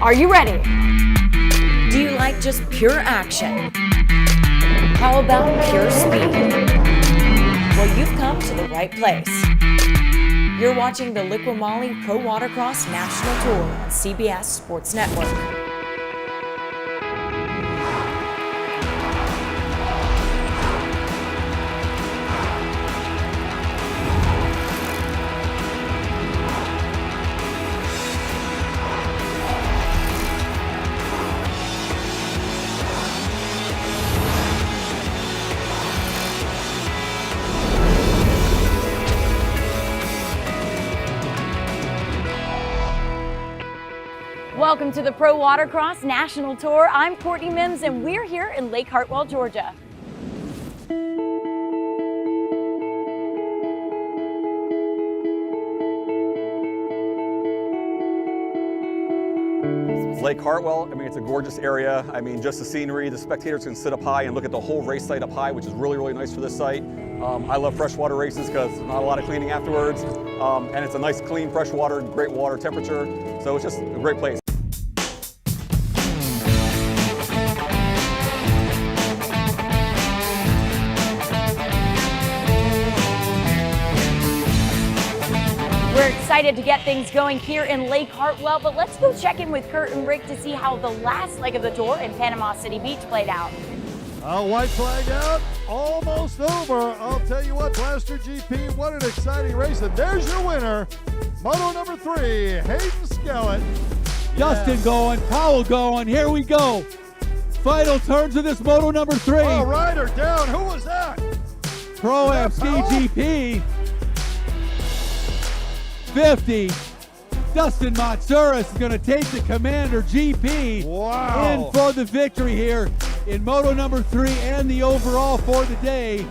Are you ready? Do you like just pure action? How about pure speed? Well, you've come to the right place. You're watching the Liqui Moly Pro Watercross National Tour on CBS Sports Network. Welcome to the Pro Watercross National Tour. I'm Courtney Mims, and we're here in Lake Hartwell, Georgia. Lake Hartwell, I mean, it's a gorgeous area. I mean, just the scenery, the spectators can sit up high and look at the whole race site up high, which is really, really nice for this site. I love freshwater races because not a lot of cleaning afterwards. And it's a nice, clean, fresh water, great water temperature. So it's just a great place. We're excited to get things going here in Lake Hartwell, but let's go check in with Kurt and Rick to see how the last leg of the tour in Panama City Beach played out. White flag out, almost over. I'll tell you what, Blaster GP, what an exciting race. And there's your winner, Moto number 3, Hayden Skellett. Dustin going, Powell going, here we go. Final turns of this Moto number 3. Oh, rider down, who was that? Pro-Am Ski GP. 50. Dustin Matsuras is going to take the Commander GP in for the victory here in Moto number 3 and the overall for the day.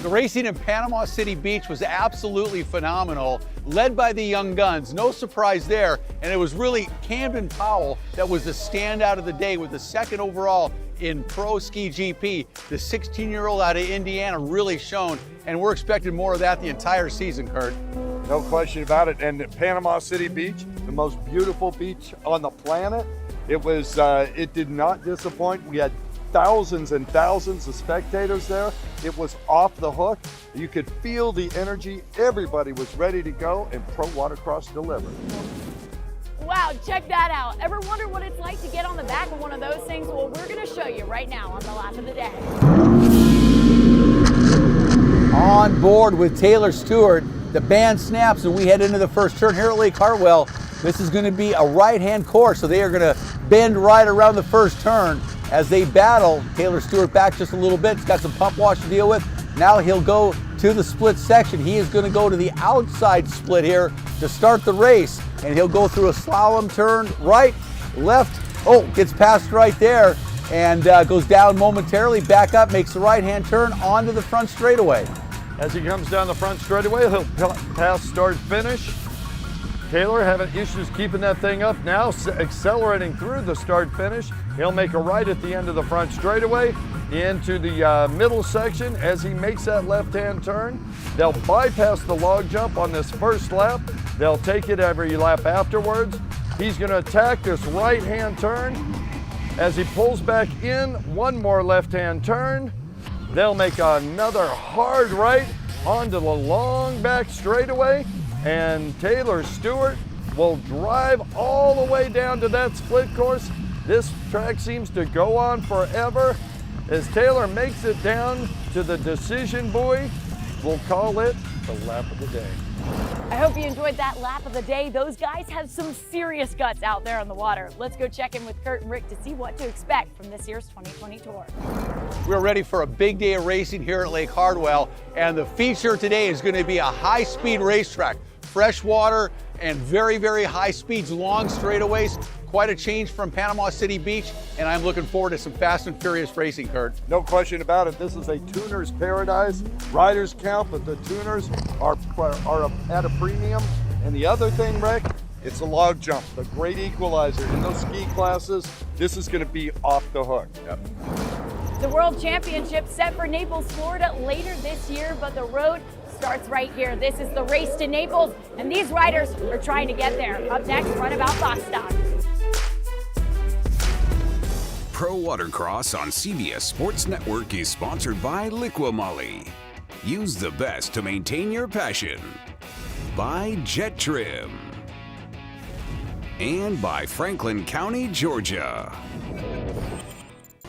The racing in Panama City Beach was absolutely phenomenal, led by the young guns. No surprise there. And it was really Camden Powell that was the standout of the day with the second overall in Pro Ski GP. The 16-year-old out of Indiana really shone, and we're expecting more of that the entire season, Kurt. No question about it. And Panama City Beach, the most beautiful beach on the planet. It did not disappoint. We had thousands and thousands of spectators there. It was off the hook. You could feel the energy. Everybody was ready to go, and Pro Watercross delivered. Wow, check that out. Ever wonder what it's like to get on the back of one of those things? Well, we're going to show you right now on the lap of the day. On board with Taylor Stewart, the band snaps and we head into the first turn here at Lake Hartwell. This is going to be a right-hand course, so they are going to bend right around the first turn as they battle. Taylor Stewart back just a little bit. He's got some pump wash to deal with. Now he'll go to the split section. He is going to go to the outside split here to start the race, and he'll go through a slalom turn, right, left. Oh, gets past right there and goes down momentarily, back up, makes the right-hand turn onto the front straightaway. As he comes down the front straightaway, he'll pass start finish. Taylor having issues keeping that thing up now, accelerating through the start finish. He'll make a right at the end of the front straightaway into the middle section. As he makes that left-hand turn, they'll bypass the log jump on this first lap. They'll take it every lap afterwards. He's going to attack this right-hand turn. As he pulls back in, one more left-hand turn. They'll make another hard right onto the long back straightaway, and Taylor Stewart will drive all the way down to that split course. This track seems to go on forever. As Taylor makes it down to the decision buoy, we'll call it the lap of the day. I hope you enjoyed that lap of the day. Those guys have some serious guts out there on the water. Let's go check in with Kurt and Rick to see what to expect from this year's 2020 Tour. We're ready for a big day of racing here at Lake Hartwell, and the feature today is going to be a high-speed racetrack. Fresh water and very, very high speeds, long straightaways. Quite a change from Panama City Beach, and I'm looking forward to some fast and furious racing, Kurt. No question about it. This is a tuner's paradise. Riders count, but the tuners are at a premium. And the other thing, Rick, it's a log jump, the great equalizer. In those ski classes, this is going to be off the hook. Yep. The World Championship set for Naples, Florida later this year, but the road starts right here. This is the race to Naples, and these riders are trying to get there. Up next, Runabout Bostock. Pro Watercross on CBS Sports Network is sponsored by Liqui Moly. Use the best to maintain your passion. By Jet Trim. And by Franklin County, Georgia.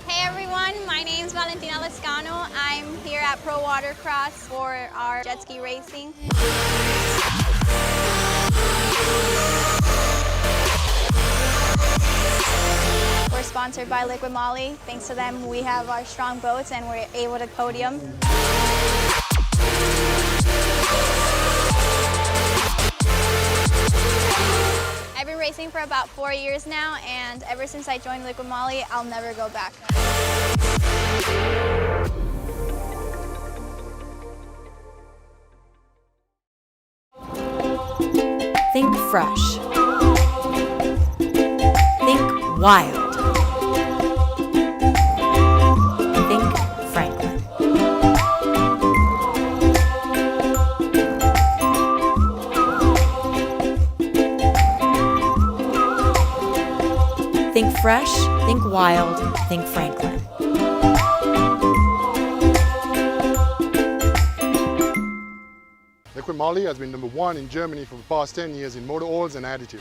Hey everyone, my name is Valentina Lescano. I'm here at Pro Watercross for our jet ski racing. We're sponsored by Liqui Moly. Thanks to them, we have our strong boats and we're able to podium. I've been racing for about 4 years now, and ever since I joined Liqui Moly, I'll never go back. Think fresh. Think wild. Think Franklin. Think fresh, think wild, think Franklin. Liqui Moly has been #1 in Germany for the past 10 years in motor oils and additives.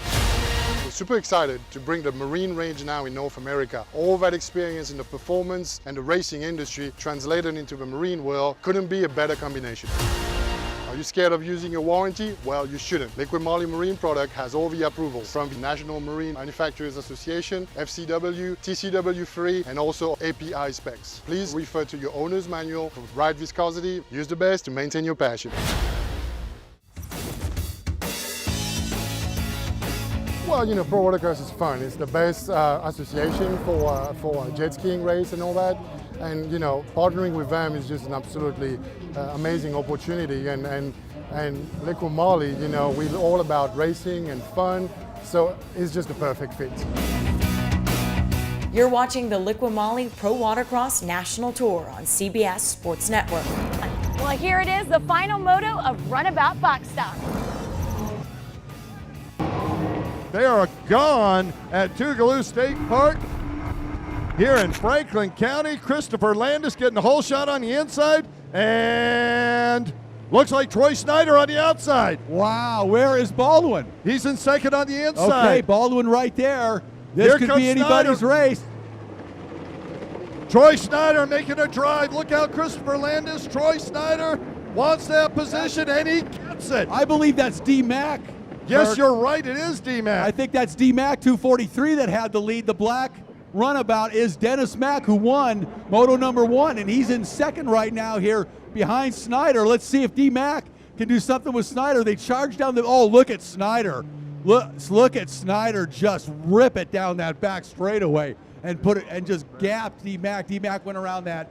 We're super excited to bring the marine range now in North America. All that experience in the performance and the racing industry translated into the marine world couldn't be a better combination. Are you scared of using your warranty? Well, you shouldn't. Liqui Moly Marine product has all the approvals from the National Marine Manufacturers Association, FCW, TCW3, and also API specs. Please refer to your owner's manual for the right viscosity. Use the best to maintain your passion. Well, you know, Pro Watercross is fun. It's the best association for a jet skiing race and all that. And, you know, partnering with them is just an absolutely amazing opportunity. And Liqui Moly, you know, we're all about racing and fun, so it's just a perfect fit. You're watching the Liqui Moly Pro Watercross National Tour on CBS Sports Network. Well, here it is, the final moto of Runabout Box Stock. They are gone at Tougaloo State Park here in Franklin County. Christopher Landis getting the whole shot on the inside, and looks like Troy Snyder on the outside. Wow, where is Baldwin? He's in second on the inside. Okay, Baldwin right there. This could be anybody's race. Troy Snyder making a drive. Look out, Christopher Landis. Troy Snyder wants that position, and he gets it. I believe that's D-Mac. Yes, you're right. It is D-Mac. I think that's D-Mac 243 that had the lead. The black runabout is Dennis Mack, who won Moto #1, and he's in second right now here behind Snyder. Let's see if D-Mac can do something with Snyder. They charge down the, oh, look at Snyder. Look at Snyder just rip it down that back straightaway and put it and just gap D-Mac. D-Mac went around that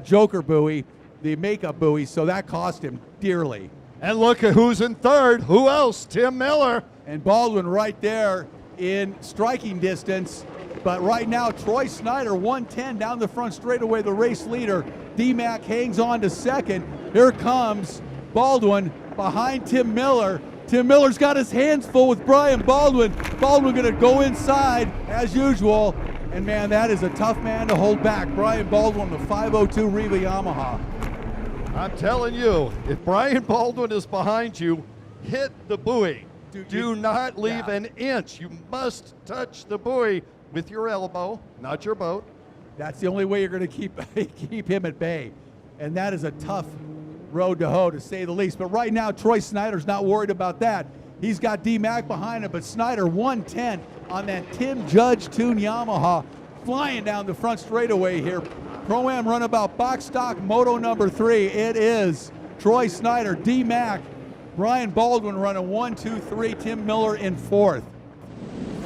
joker buoy, the makeup buoy, so that cost him dearly. And look at who's in third. Who else? Tim Miller. And Baldwin right there in striking distance. But right now, Troy Snyder, 110 down the front straightaway, the race leader. D-Mac hangs on to second. Here comes Baldwin behind Tim Miller. Tim Miller's got his hands full with Brian Baldwin. Baldwin gonna go inside as usual. And man, that is a tough man to hold back. Brian Baldwin, the 502 Riva Yamaha. I'm telling you, if Brian Baldwin is behind you, hit the buoy. Do not leave an inch. You must touch the buoy with your elbow, not your boat. That's the only way you're going to keep him at bay. And that is a tough road to hoe, to say the least. But right now, Troy Snyder's not worried about that. He's got D-Mac behind him, but Snyder 110 on that Tim Judge Tune Yamaha, flying down the front straightaway here. Pro-Am Runabout Box Stock Moto #3. It is Troy Snyder, D-Mac, Brian Baldwin running 1, 2, 3, Tim Miller in fourth.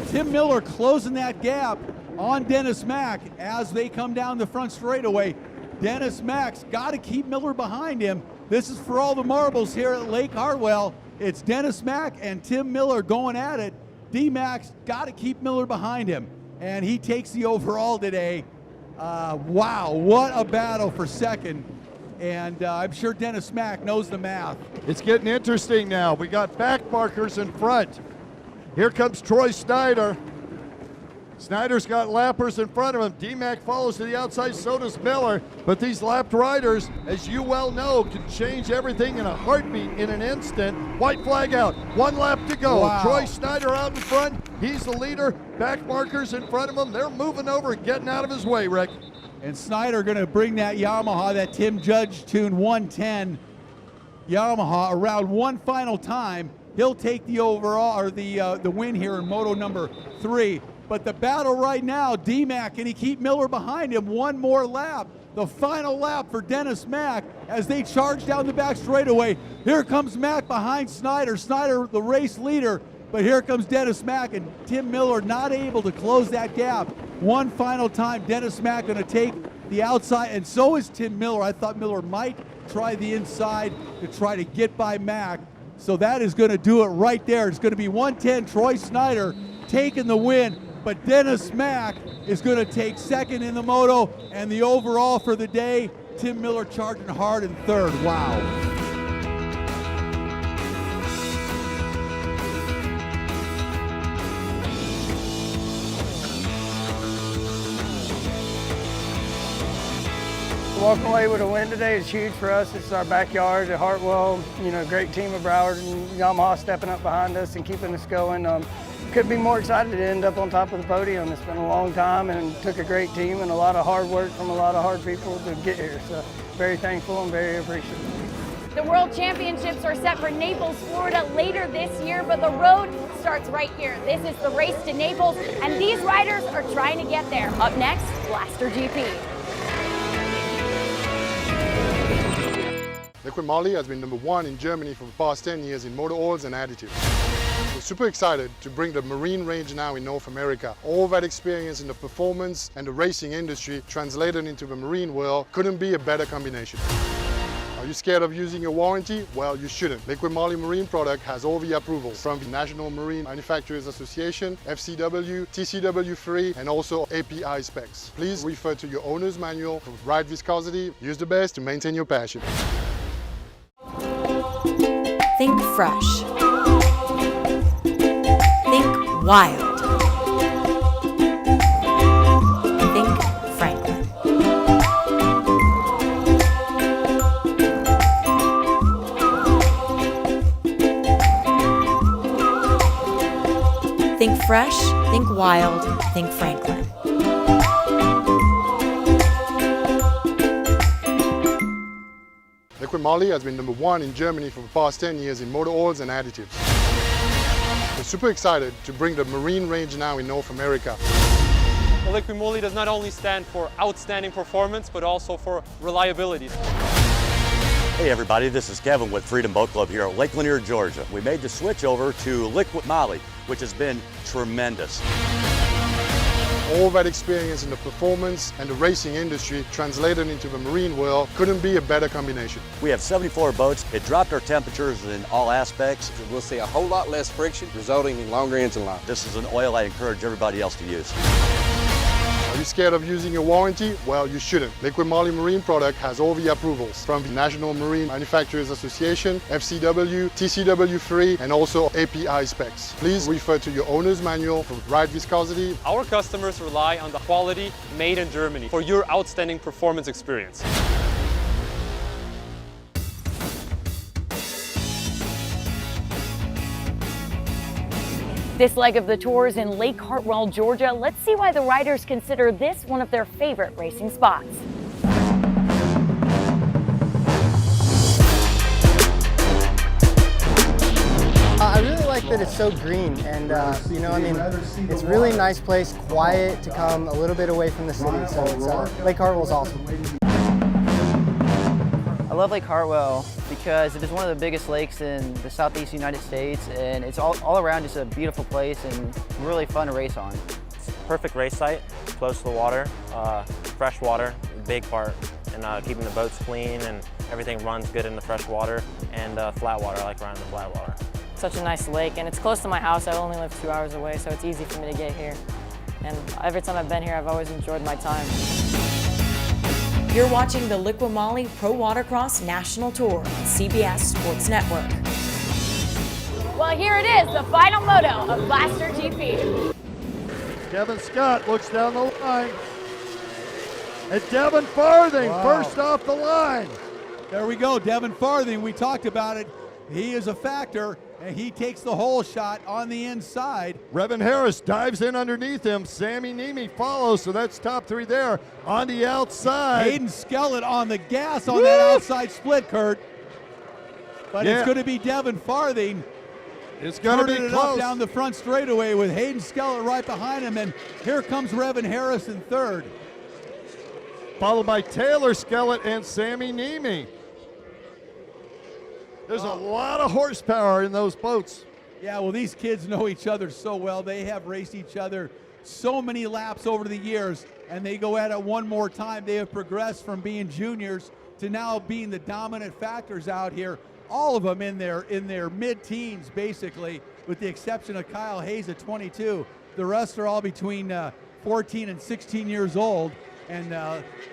Tim Miller closing that gap on Dennis Mack as they come down the front straightaway. Dennis Mack's got to keep Miller behind him. This is for all the marbles here at Lake Hartwell. It's Dennis Mack and Tim Miller going at it. D-Mac's got to keep Miller behind him, and he takes the overall today. Wow, what a battle for second. And I'm sure Dennis Mack knows the math. It's getting interesting now. We got back markers in front. Here comes Troy Snyder. Snyder's got lappers in front of him. D-Mac follows to the outside, so does Miller. But these lapped riders, as you well know, can change everything in a heartbeat in an instant. White flag out, 1 lap to go. Wow. Troy Snyder out in front. He's the leader. Back markers in front of him. They're moving over and getting out of his way, Rick. And Snyder going to bring that Yamaha, that Tim Judge Tune 110 Yamaha around one final time. He'll take the overall or the win here in moto number 3. But the battle right now, D-Mac, can he keep Miller behind him? One more lap. The final lap for Dennis Mack as they charge down the back straightaway. Here comes Mack behind Snyder. Snyder, the race leader. But here comes Dennis Mack, and Tim Miller not able to close that gap. One final time, Dennis Mack going to take the outside, and so is Tim Miller. I thought Miller might try the inside to try to get by Mack. So that is going to do it right there. It's going to be 110, Troy Snyder taking the win. But Dennis Mack is going to take second in the moto, and the overall for the day, Tim Miller charging hard in third. Wow. Walking away with a win today is huge for us. It's our backyard at Hartwell. You know, great team of Broward and Yamaha stepping up behind us and keeping us going. Couldn't be more excited to end up on top of the podium. It's been a long time and took a great team and a lot of hard work from a lot of hard people to get here. So very thankful and very appreciative. The World Championships are set for Naples, Florida later this year, but the road starts right here. This is the race to Naples, and these riders are trying to get there. Up next, Blaster GP. Liqui Moly has been #1 in Germany for the past 10 years in motor oils and additives. We're super excited to bring the marine range now in North America. All that experience in the performance and the racing industry translated into the marine world couldn't be a better combination. Are you scared of using your warranty? Well, you shouldn't. Liqui Moly Marine product has all the approvals from the National Marine Manufacturers Association, FCW, TCW3, and also API specs. Please refer to your owner's manual for right viscosity. Use the best to maintain your passion. Think fresh. Think wild. Think Franklin. Think fresh, think wild, think Franklin. Liqui Moly has been #1 in Germany for the past 10 years in motor oils and additives. We're super excited to bring the marine range now in North America. Well, Liqui Moly does not only stand for outstanding performance, but also for reliability. Hey everybody, this is Kevin with Freedom Boat Club here at Lake Lanier, Georgia. We made the switch over to Liqui Moly, which has been tremendous. All that experience in the performance and the racing industry translated into the marine world couldn't be a better combination. We have 74 boats. It dropped our temperatures in all aspects. We'll see a whole lot less friction, resulting in longer engine life. This is an oil I encourage everybody else to use. Are you scared of using your warranty? Well, you shouldn't. Liqui Moly Marine product has all the approvals from the National Marine Manufacturers Association, FCW, TCW3, and also API specs. Please refer to your owner's manual for right viscosity. Our customers rely on the quality made in Germany for your outstanding performance experience. This leg of the tour is in Lake Hartwell, Georgia. Let's see why the riders consider this one of their favorite racing spots. I really like that it's so green and, you know, I mean, it's a really nice place, quiet to come a little bit away from the city. So it's, Lake Hartwell's awesome. I love Lake Hartwell because it is one of the biggest lakes in the southeast United States, and it's all around just a beautiful place and really fun to race on. It's a perfect race site, close to the water, fresh water, big part, and keeping the boats clean and everything runs good in the fresh water, and flat water, I like riding the flat water. Such a nice lake, and it's close to my house. I only live 2 hours away, so it's easy for me to get here. And every time I've been here, I've always enjoyed my time. You're watching the Liqui Moly Pro Watercross National Tour on CBS Sports Network. Well, here it is, the final moto of Blaster GP. Kevin Scott looks down the line. And Devin Farthing, first off the line. There we go, Devin Farthing, we talked about it. He is a factor, and he takes the hole shot on the inside. Revin Harris dives in underneath him. Sammy Niemi follows, so that's top three there. On the outside. Hayden Skellett on the gas on that outside split, Kurt. But it's going to be Devin Farthing. It's going to be it close. Up down the front straightaway with Hayden Skellett right behind him, and here comes Revin Harris in third. Followed by Taylor Skellett and Sammy Niemi. There's a lot of horsepower in those boats. Yeah, well, these kids know each other so well. They have raced each other so many laps over the years, and they go at it one more time. They have progressed from being juniors to now being the dominant factors out here. All of them in their mid-teens, basically, with the exception of Kyle Hayes at 22. The rest are all between 14 and 16 years old, and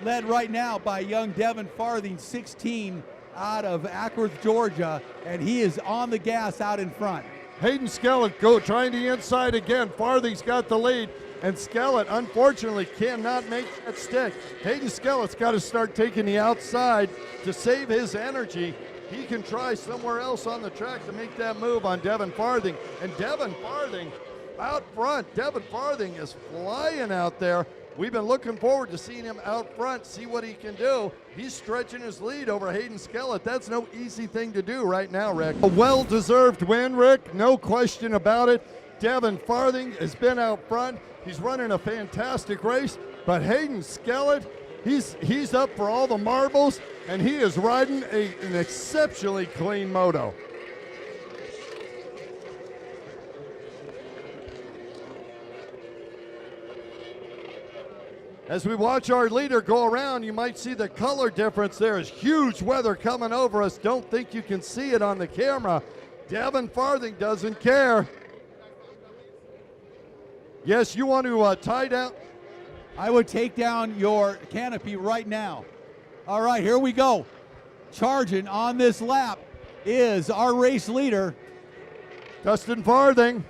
led right now by young Devin Farthing, 16, out of Ackworth, Georgia, and he is on the gas out in front. Hayden Skellett trying the inside again. Farthing's got the lead, and Skellett unfortunately cannot make that stick. Hayden Skellett's got to start taking the outside to save his energy. He can try somewhere else on the track to make that move on Devin Farthing. And Devin Farthing out front. Devin Farthing is flying out there. We've been looking forward to seeing him out front, see what he can do. He's stretching his lead over Hayden Skellett. That's no easy thing to do right now, Rick. A well-deserved win, Rick, no question about it. Devin Farthing has been out front. He's running a fantastic race, but Hayden Skellett, he's up for all the marbles, and he is riding an exceptionally clean moto. As we watch our leader go around, you might see the color difference. There is huge weather coming over us. Don't think you can see it on the camera. Devin Farthing doesn't care. Yes, you want to tie down? I would take down your canopy right now. All right, here we go. Charging on this lap is our race leader, Dustin Farthing.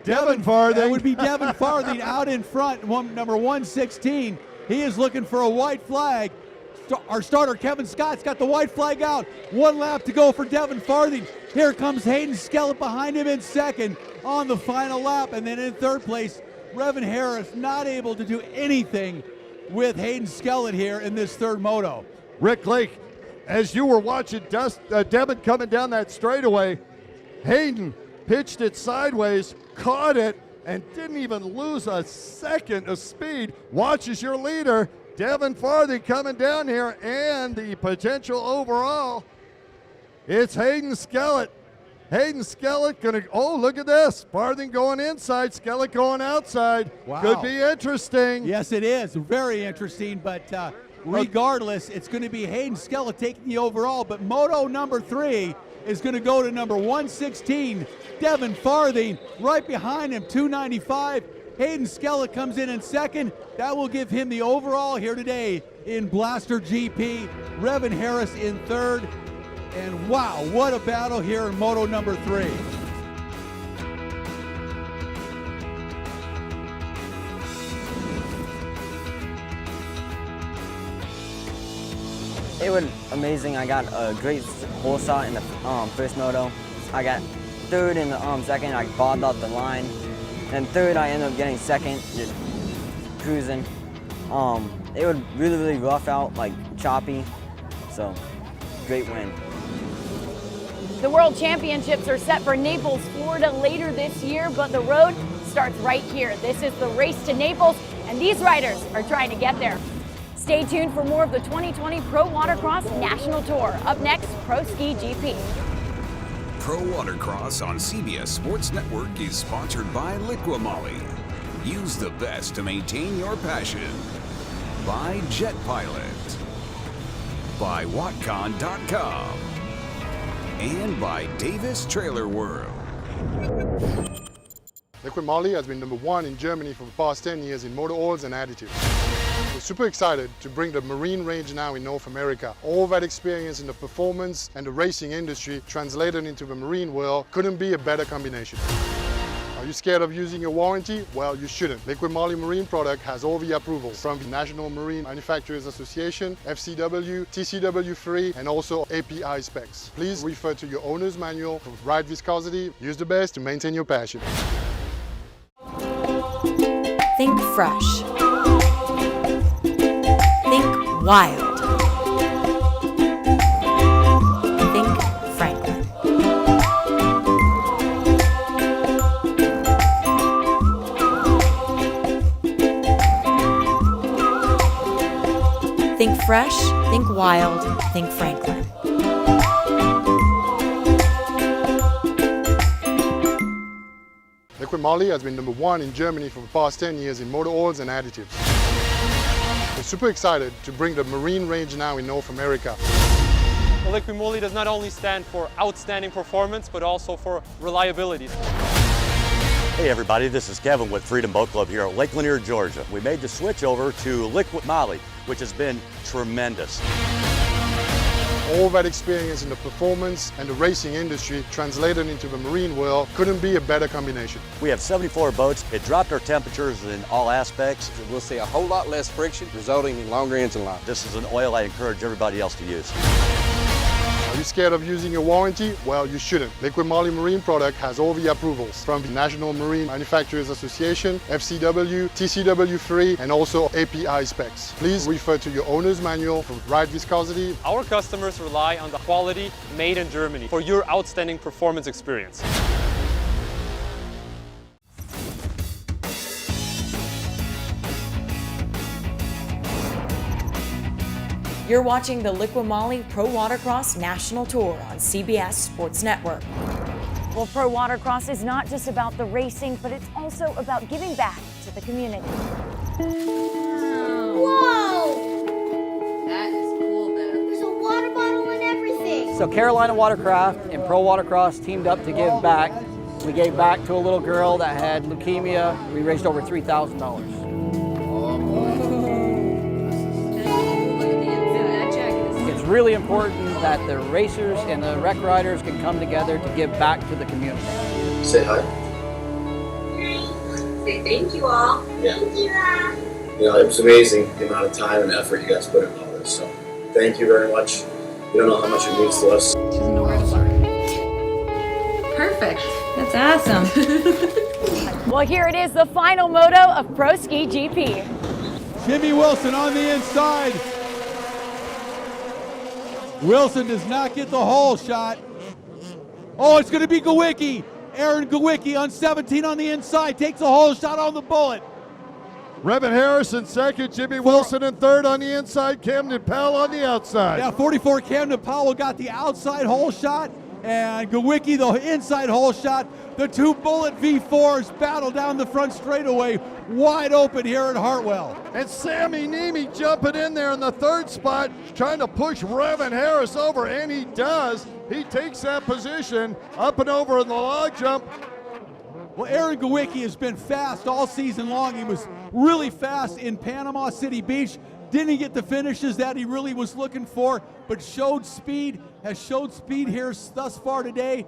Devin Farthing. That would be Devin Farthing out in front, number 116. He is looking for a white flag. Our starter, Kevin Scott's got the white flag out. One lap to go for Devin Farthing. Here comes Hayden Skellett behind him in second on the final lap. And then in third place, Revin Harris not able to do anything with Hayden Skellett here in this third moto. Rick Lake, as you were watching Devin coming down that straightaway, Hayden pitched it sideways, caught it, and didn't even lose a second of speed. Watch as your leader, Devin Farthing, coming down here, and the potential overall, it's Hayden Skellett. Hayden Skellett gonna, oh, look at this. Farthing going inside, Skellett going outside. Wow. Could be interesting. Yes, it is. Very interesting, but regardless, it's going to be Hayden Skellett taking the overall, but moto number 3 is going to go to number 116, Devin Farthing. Right behind him, 295. Hayden Skellett comes in second. That will give him the overall here today in Blaster GP. Revin Harris in third. And wow, what a battle here in moto number 3. It was amazing. I got a great hole shot in the first moto. I got third in the second. I bobbed off the line. And third, I ended up getting second, just cruising. It was really, really rough out, like choppy. So, great win. The World Championships are set for Naples, Florida later this year, but the road starts right here. This is the race to Naples, and these riders are trying to get there. Stay tuned for more of the 2020 Pro Watercross National Tour. Up next, Pro Ski GP. Pro Watercross on CBS Sports Network is sponsored by Liqui Moly. Use the best to maintain your passion. By Jet Pilot. By Watcon.com. And by Davis Trailer World. Liqui Moly has been number 1 in Germany for the past 10 years in motor oils and additives. We're super excited to bring the marine range now in North America. All that experience in the performance and the racing industry translated into the marine world couldn't be a better combination. Are you scared of using your warranty? Well, you shouldn't. Liqui Moly Marine product has all the approvals from the National Marine Manufacturers Association, FCW, TCW3, and also API specs. Please refer to your owner's manual for right viscosity. Use the best to maintain your passion. Think fresh. Think wild. Think Franklin. Think fresh, think wild, think Franklin. Liqui Moly has been #1 in Germany for the past 10 years in motor oils and additives. We're super excited to bring the marine range now in North America. Well, Liqui Moly does not only stand for outstanding performance, but also for reliability. Hey everybody, this is Kevin with Freedom Boat Club here at Lake Lanier, Georgia. We made the switch over to Liqui Moly, which has been tremendous. All that experience in the performance and the racing industry translated into the marine world couldn't be a better combination. We have 74 boats. It dropped our temperatures in all aspects. We'll see a whole lot less friction, resulting in longer engine life. This is an oil I encourage everybody else to use. Are you scared of using your warranty? Well, you shouldn't. Liqui Moly Marine product has all the approvals from the National Marine Manufacturers Association, FCW, TCW3, and also API specs. Please refer to your owner's manual for right viscosity. Our customers rely on the quality made in Germany for your outstanding performance experience. You're watching the Liqui Moly Pro Watercross National Tour on CBS Sports Network. Well, Pro Watercross is not just about the racing, but it's also about giving back to the community. Whoa! That is cool, though. There's a water bottle and everything. So Carolina Watercraft and Pro Watercross teamed up to give back. We gave back to a little girl that had leukemia. We raised over $3,000. It's really important that the racers and the rec riders can come together to give back to the community. Say hi. Say thank you all. Yeah. Thank you. You know, it was amazing the amount of time and effort you guys put in all this. So thank you very much. You don't know how much it means to us. She doesn't know where to start. Perfect. That's awesome. Well, here it is, the final moto of Pro Ski GP. Jimmy Wilson on the inside. Wilson does not get the hole shot. Oh, it's going to be Gawicki. Aaron Gawicki on 17 on the inside takes a hole shot on the bullet. Revan Harris in second, Jimmy Wilson in third on the inside, Camden Powell on the outside. Yeah, 44 Camden Powell got the outside hole shot, and Gawicki the inside hole shot. The two Bullet V4s battle down the front straightaway, wide open here at Hartwell. And Sammy Niemi jumping in there in the third spot, trying to push Revan Harris over, and he does. He takes that position up and over in the log jump. Well, Aaron Gawicki has been fast all season long. He was really fast in Panama City Beach. Didn't get the finishes that he really was looking for, but showed speed, has showed speed here thus far today.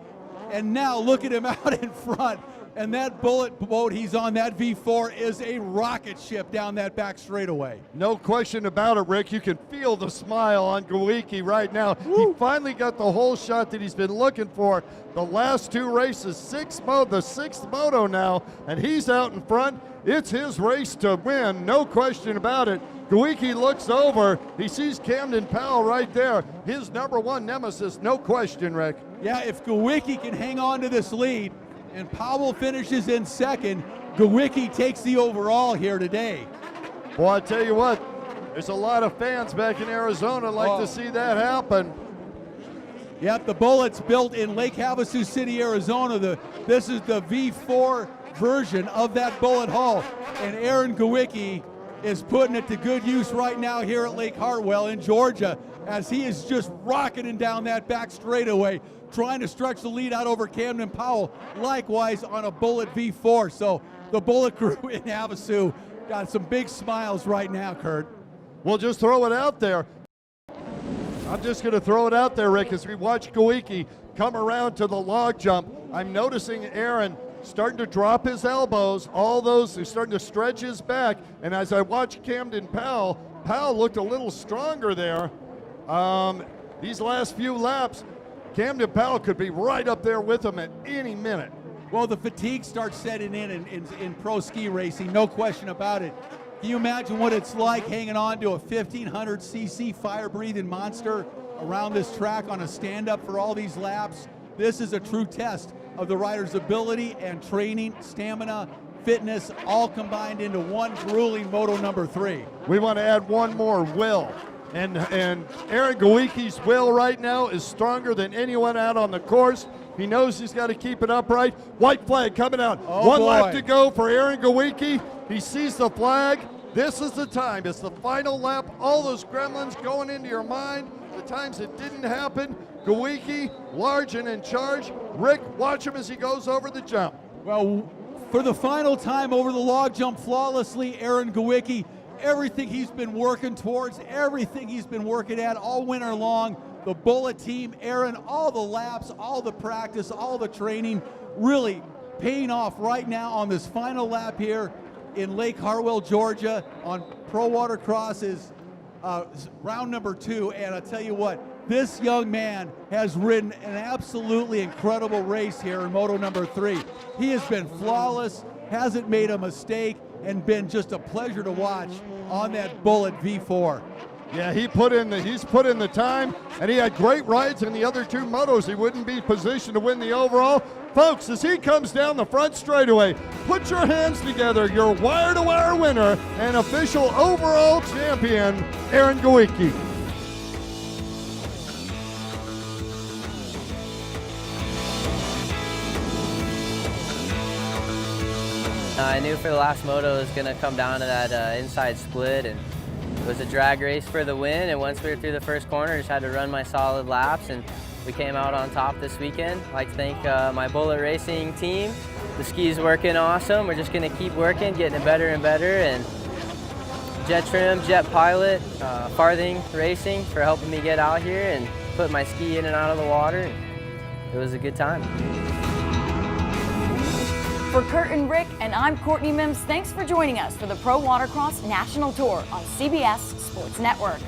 And now look at him out in front. And that Bullet boat he's on, that V4, is a rocket ship down that back straightaway. No question about it, Rick. You can feel the smile on Gawicki right now. Woo. He finally got the hole shot that he's been looking for the last two races, the sixth moto now, and he's out in front. It's his race to win, no question about it. Gawicki looks over, he sees Camden Powell right there, his #1 nemesis, no question, Rick. Yeah, if Gawicki can hang on to this lead, and Powell finishes in second, Gawicki takes the overall here today. Well, I tell you what, there's a lot of fans back in Arizona like to see that happen. Yep, the Bullet's built in Lake Havasu City, Arizona. This is the V4 version of that Bullet hull, and Aaron Gawicki is putting it to good use right now here at Lake Hartwell in Georgia, as he is just rocketing down that back straightaway, trying to stretch the lead out over Camden Powell, likewise on a Bullet V4. So the Bullet crew in Havasu got some big smiles right now, Kurt. We'll just throw it out there. I'm just going to throw it out there, Rick, as we watch Gawicki come around to the log jump. I'm noticing Aaron starting to drop his elbows. All those, he's starting to stretch his back. And as I watch Camden Powell looked a little stronger there. These last few laps, Camden Powell could be right up there with him at any minute. Well, the fatigue starts setting in pro ski racing, no question about it. Can you imagine what it's like hanging on to a 1,500cc fire-breathing monster around this track on a stand-up for all these laps? This is a true test of the rider's ability and training, stamina, fitness, all combined into one grueling Moto number 3. We want to add one more, will. And Aaron Gawicki's will right now is stronger than anyone out on the course. He knows he's got to keep it upright. White flag coming out. One lap to go for Aaron Gawicki. He sees the flag. This is the time. It's the final lap. All those gremlins going into your mind. The times it didn't happen. Gawicki, large and in charge. Rick, watch him as he goes over the jump. Well, for the final time over the log jump flawlessly, Aaron Gawicki, everything he's been working towards, everything he's been working at all winter long, the Bullet team, Aaron, all the laps, all the practice, all the training, really paying off right now on this final lap here in Lake Hartwell, Georgia, on Pro Watercross's round number 2. And I tell you what, this young man has ridden an absolutely incredible race here in Moto number 3. He has been flawless, hasn't made a mistake, and been just a pleasure to watch on that Bullet V4. Yeah, he's put in the time, and he had great rides in the other 2 motos. He wouldn't be positioned to win the overall. Folks, as he comes down the front straightaway, put your hands together. Your wire-to-wire winner and official overall champion, Aaron Gawicki. I knew for the last moto it was going to come down to that inside split, and it was a drag race for the win. And once we were through the first corner, just had to run my solid laps, and we came out on top this weekend. I'd like to thank my Bullet Racing team. The ski's working awesome. We're just going to keep working, getting it better and better. And Jet Trim, Jet Pilot, Farthing Racing for helping me get out here and put my ski in and out of the water. It was a good time. For Kurt and Rick, and I'm Courtney Mims, thanks for joining us for the Pro Watercross National Tour on CBS Sports Network.